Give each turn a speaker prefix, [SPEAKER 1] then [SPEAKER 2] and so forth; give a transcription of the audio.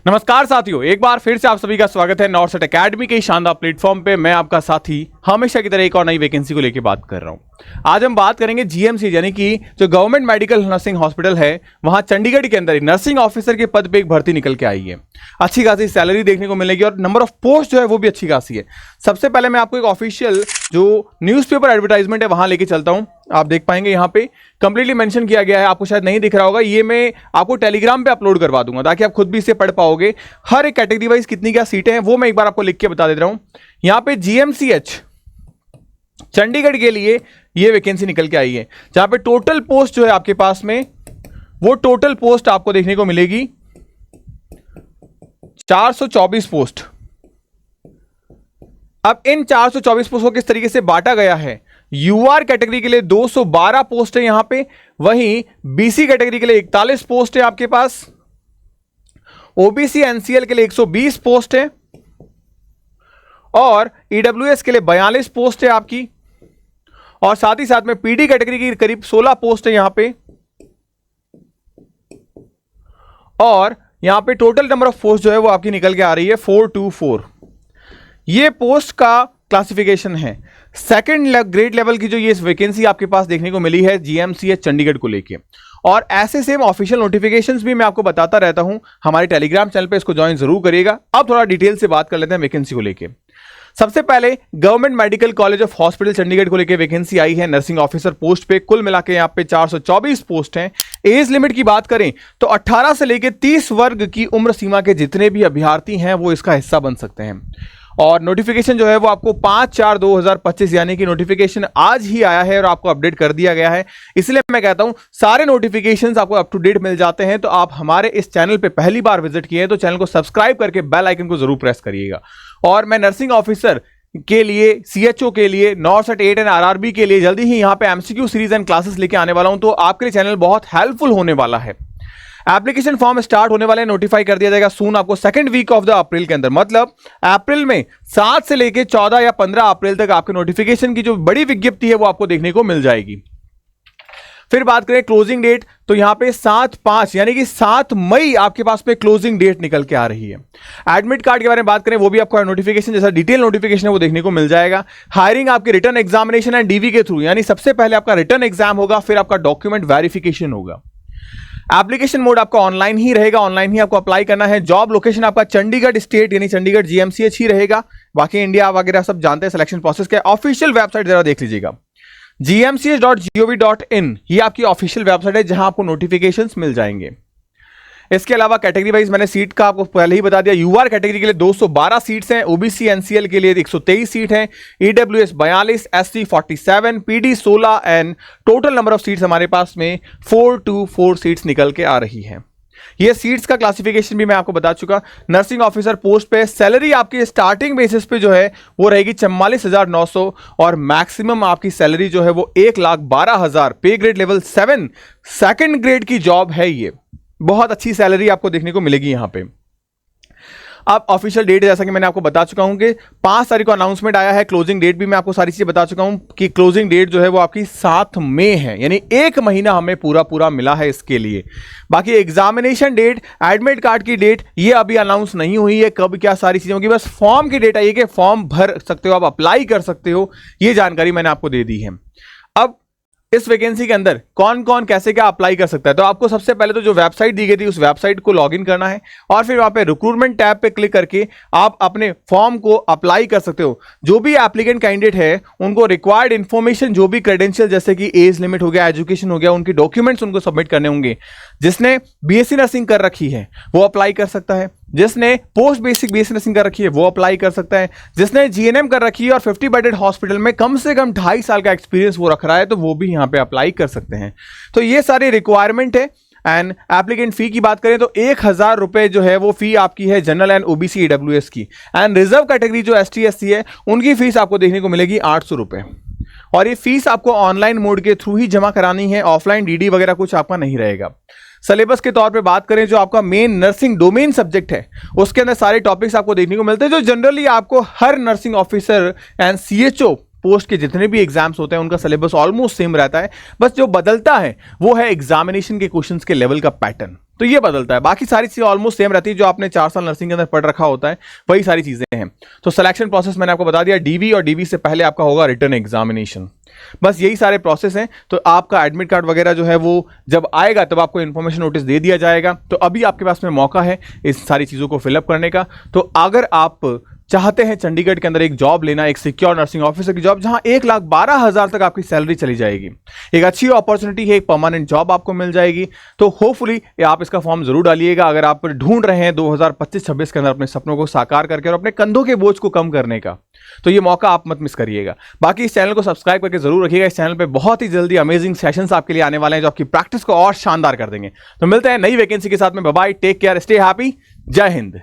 [SPEAKER 1] नमस्कार साथियों, एक बार फिर से आप सभी का स्वागत है नॉर्सेट एकेडमी के शानदार प्लेटफॉर्म पे। मैं आपका साथी हमेशा की तरह एक और नई वैकेंसी को लेकर बात कर रहा हूं। आज हम बात करेंगे जीएमसी यानी कि जो गवर्नमेंट मेडिकल नर्सिंग हॉस्पिटल है, वहां चंडीगढ़ के अंदर नर्सिंग ऑफिसर के पद पे एक भर्ती निकल के आई है। अच्छी खासी सैलरी देखने को मिलेगी और नंबर ऑफ पोस्ट जो है वो भी अच्छी खासी है। सबसे पहले मैं आपको एक ऑफिशियल जो न्यूज़पेपर एडवर्टाइजमेंट है वहां लेके चलता हूं। आप देख पाएंगे यहाँ पे कंप्लीटली मेंशन किया गया है, आपको शायद नहीं दिख रहा होगा, ये मैं आपको टेलीग्राम पे अपलोड करवा दूंगा ताकि आप खुद भी इसे पढ़ पाओगे। हर एक कैटेगरी वाइज कितनी क्या सीटें हैं वो मैं एक बार आपको लिख के बता दे रहा हूं। यहाँ पे जीएमसीएच चंडीगढ़ के लिए ये वैकेंसी निकल के आई है, जहां पे टोटल पोस्ट जो है आपके पास में वो टोटल पोस्ट आपको देखने को मिलेगी 424 पोस्ट। अब इन 424 पोस्ट को किस तरीके से बांटा गया है, यूआर कैटेगरी के लिए 212 पोस्ट है यहां पे, वहीं बीसी कैटेगरी के लिए 41 पोस्ट है आपके पास, ओबीसी एनसीएल के लिए 120 पोस्ट है और ईडब्ल्यूएस के लिए 42 पोस्ट है आपकी, और साथ ही साथ में पीडी कैटेगरी की करीब 16 पोस्ट है यहां पे, और यहां पे टोटल नंबर ऑफ पोस्ट जो है वो आपकी निकल के आ रही है 424। ये पोस्ट का क्लासिफिकेशन है। सेकंड ग्रेड लेवल की जो ये वैकेंसी आपके पास देखने को मिली है जीएमसीएच चंडीगढ़ को लेके, और ऐसे सेम ऑफिशियल नोटिफिकेशंस भी मैं आपको बताता रहता हूं हमारे टेलीग्राम चैनल पे, इसको ज्वाइन जरूर करिएगा। अब थोड़ा डिटेल से बात कर लेते हैं वैकेंसी को लेके। सबसे पहले government medical college of hospital Chandigarh को लेकर वैकेंसी आई है नर्सिंग ऑफिसर पोस्ट पे। कुल मिला के यहाँ पे 424 पोस्ट हैं। एज लिमिट की बात करें तो 18 से लेकर 30 वर्ग की उम्र सीमा के जितने भी अभ्यर्थी हैं वो इसका हिस्सा बन सकते हैं। और नोटिफिकेशन जो है वो आपको 5/4/2025 यानी कि नोटिफिकेशन आज ही आया है और आपको अपडेट कर दिया गया है। इसलिए मैं कहता हूं सारे नोटिफिकेशंस आपको अप टू डेट मिल जाते हैं। तो आप हमारे इस चैनल पे पहली बार विजिट किए हैं तो चैनल को सब्सक्राइब करके बेल आइकन को जरूर प्रेस करिएगा। और मैं नर्सिंग ऑफिसर के लिए, सीएचओ के लिए, नॉर्सेट 8 एंड आरआरबी के लिए जल्दी ही यहां पे एमसीक्यू सीरीज एंड क्लासेस लेके आने वाला हूं, तो आपके लिए चैनल बहुत हेल्पफुल होने वाला है। एप्लीकेशन फॉर्म स्टार्ट होने वाले, नोटिफाई कर दिया जाएगा सून आपको second week of the April के अंदर, मतलब अप्रैल में 7 से लेके 14 या 15 अप्रैल तक आपके नोटिफिकेशन की जो बड़ी विज्ञप्ति है वो आपको देखने को मिल जाएगी। फिर बात करें क्लोजिंग डेट, तो यहां पे 7/5 यानी कि 7 मई आपके पास में क्लोजिंग डेट निकल के आ रही है। एडमिट कार्ड के बारे में बात करें, वो भी आपको नोटिफिकेशन जैसा डिटेल नोटिफिकेशन है वो देखने को मिल जाएगा। हायरिंग आपके रिटर्न एग्जामिनेशन एंड डीवी के थ्रू, यानी सबसे पहले आपका रिटर्न एग्जाम होगा, फिर आपका डॉक्यूमेंट वेरिफिकेशन होगा। एप्लीकेशन मोड आपका ऑनलाइन ही रहेगा, ऑनलाइन ही आपको अप्लाई करना है। जॉब लोकेशन आपका चंडीगढ़ स्टेट यानी चंडीगढ़ जीएमसीएच ही रहेगा। बाकी इंडिया वगैरह सब जानते हैं सिलेक्शन प्रोसेस के। ऑफिशियल वेबसाइट जरा देख लीजिएगा, gmch.gov.in, ये आपकी ऑफिशियल वेबसाइट है जहां आपको नोटिफिकेशंस मिल जाएंगे। इसके अलावा कैटेगरी वाइज मैंने सीट का आपको पहले ही बता दिया। यूआर कैटेगरी के लिए 212 सीट्स हैं, ओबीसी एनसीएल के लिए 123 सीट हैं, EWS 42, SC 47, PD 16 and total number of seats हमारे पास में 424 सीट्स निकल के आ रही हैं। ये सीट्स का क्लासिफिकेशन भी मैं आपको बता चुका। नर्सिंग ऑफिसर पोस्ट पे सैलरी आपकी स्टार्टिंग बेसिस पे जो है वो रहेगी 44,900 और मैक्सिमम आपकी सैलरी जो है वो 1,12,000। पे ग्रेड लेवल 7 सेकंड ग्रेड की जॉब है ये। बहुत अच्छी सैलरी आपको देखने को मिलेगी यहां पे। अब ऑफिशियल डेट जैसा कि मैंने आपको बता चुका हूं कि 5 तारीख को अनाउंसमेंट आया है। क्लोजिंग डेट भी मैं आपको सारी चीजें बता चुका हूं कि क्लोजिंग डेट जो है वो आपकी 7 मई है, यानी 1 महीना हमें पूरा मिला है इसके लिए। बाकी एग्जामिनेशन डेट, एडमिट कार्ड की डेट ये अभी अनाउंस नहीं हुई है, कब क्या सारी चीजें होगी। बस फॉर्म की डेट आई है कि फॉर्म भर सकते हो, आप अप्लाई कर सकते हो, ये जानकारी मैंने आपको दे दी है। अब इस वैकेंसी के अंदर कौन कौन कैसे क्या अप्लाई कर सकता है, तो आपको सबसे पहले तो जो वेबसाइट दी गई थी उस वेबसाइट को लॉगिन करना है और फिर वहां पे रिक्रूटमेंट टैब पे क्लिक करके आप अपने फॉर्म को अप्लाई कर सकते हो। जो भी एप्लीकेंट कैंडिडेट है उनको रिक्वायर्ड इंफॉर्मेशन, जो भी क्रेडेंशियल जैसे कि एज लिमिट हो गया, एजुकेशन हो गया, उनके डॉक्यूमेंट्स उनको सबमिट करने होंगे। जिसने बीएससी नर्सिंग कर रखी है वो अप्लाई कर सकता है, जिसने पोस्ट बेसिक बीएससी नर्सिंग कर रखी है वो अप्लाई कर सकता है, जिसने जीएनएम कर रखी है और 50 बेडेड हॉस्पिटल में कम से कम 2.5 साल का एक्सपीरियंस वो रख रहा है तो वो भी यहां पे अप्लाई कर सकते हैं। तो ये सारी रिक्वायरमेंट है। एंड एप्लीकेंट फी की बात करें तो 1,000 रुपए जो है वो फी आपकी है जनरल एंड ओबीसी ईडब्ल्यूएस की। एंड रिजर्व कैटेगरी जो एसटी एससी है उनकी फीस आपको देखने को मिलेगी 800 रुपए, और ये फीस आपको ऑनलाइन मोड के थ्रू ही जमा करानी है, ऑफलाइन डीडी वगैरह कुछ आपका नहीं रहेगा। सिलेबस के तौर पे बात करें, जो आपका मेन नर्सिंग डोमेन सब्जेक्ट है उसके अंदर सारे टॉपिक्स आपको देखने को मिलते हैं जो जनरली आपको हर nursing officer and CHO post के जितने भी एग्जाम्स होते हैं उनका सिलेबस ऑलमोस्ट सेम रहता है, बस जो बदलता है वो है एग्जामिनेशन के क्वेश्चंस के लेवल का पैटर्न, तो ये बदलता है। बाकी सारी चीजें ऑलमोस्ट सेम रहती है, जो आपने 4 साल नर्सिंग के अंदर पढ़ रखा होता है वही सारी चीजें हैं। तो सिलेक्शन प्रोसेस मैंने आपको बता दिया, डीवी और डीवी से पहले आपका होगा रिटन एग्जामिनेशन, बस यही सारे प्रोसेस हैं। तो आपका एडमिट कार्ड वगैरह जो है वो जब आएगा तब आपको इन्फॉर्मेशन नोटिस दे दिया जाएगा। तो अभी आपके पास में मौका है इस सारी चीज़ों को फिलअप करने का। तो अगर आप चाहते हैं चंडीगढ़ के अंदर एक जॉब लेना, एक सिक्योर नर्सिंग ऑफिसर की जॉब जहां 1,12,000 तक आपकी सैलरी चली जाएगी, एक अच्छी अपॉर्चुनिटी है, एक परमानेंट जॉब आपको मिल जाएगी, तो होपफुली आप इसका फॉर्म जरूर डालिएगा। अगर आप ढूंढ रहे हैं 2025-26 के अंदर अपने सपनों को साकार करके और अपने कंधों के बोझ को कम करने का, तो ये मौका आप मत मिस करिएगा। बाकी इस चैनल को सब्सक्राइब करके जरूर रखिएगा। इस चैनल पे बहुत ही जल्दी अमेजिंग सेशंस आपके लिए आने वाले हैं जो आपकी प्रैक्टिस को और शानदार कर देंगे। तो मिलते हैं नई वैकेंसी के साथ में। Bye bye, take care, stay happy, Jai Hind.